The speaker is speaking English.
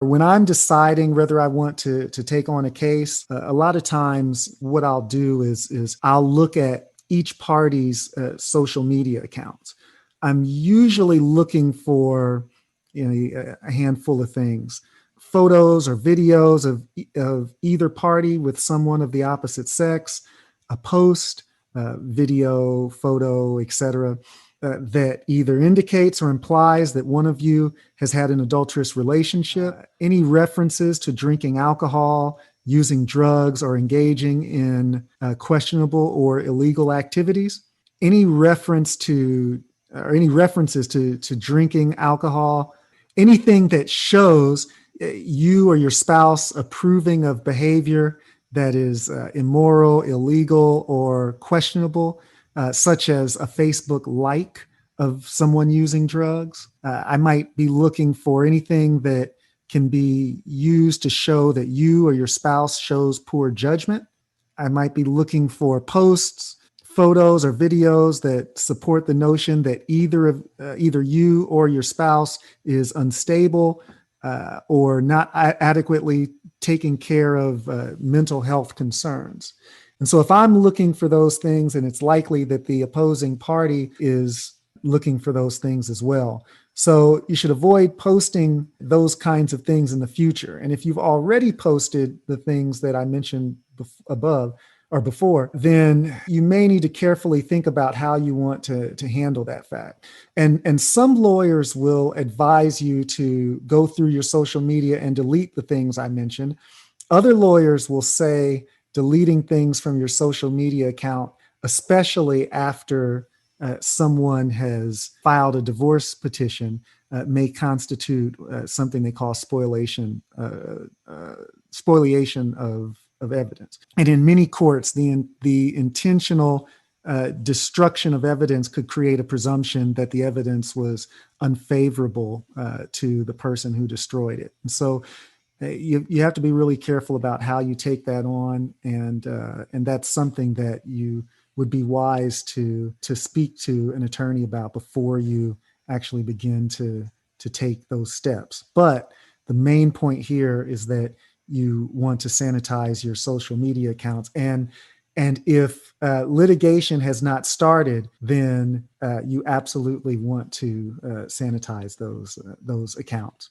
When I'm deciding whether I want to take on a case, a lot of times what I'll do is I'll look at each party's social media accounts. I'm usually looking for a handful of things: photos or videos of either party with someone of the opposite sex, a post, video, photo, etc., that either indicates or implies that one of you has had an adulterous relationship, any references to drinking alcohol, using drugs, or engaging in questionable or illegal activities, any reference to or any references to drinking alcohol, anything that shows you or your spouse approving of behavior that is immoral, illegal, or questionable, such as a Facebook like of someone using drugs. I might be looking for anything that can be used to show that you or your spouse shows poor judgment. I might be looking for posts, photos, or videos that support the notion that either you or your spouse is unstable or not adequately taking care of mental health concerns. And so if I'm looking for those things, and it's likely that the opposing party is looking for those things as well. So you should avoid posting those kinds of things in the future. And if you've already posted the things that I mentioned above or before, then you may need to carefully think about how you want to handle that fact. And some lawyers will advise you to go through your social media and delete the things I mentioned. Other lawyers will say deleting things from your social media account, especially after someone has filed a divorce petition, may constitute something they call spoliation of evidence. And in many courts, the intentional destruction of evidence could create a presumption that the evidence was unfavorable to the person who destroyed it. And so you have to be really careful about how you take that on, and that's something that you would be wise to speak to an attorney about before you actually begin to take those steps. But the main point here is that you want to sanitize your social media accounts, and if litigation has not started, then you absolutely want to sanitize those accounts.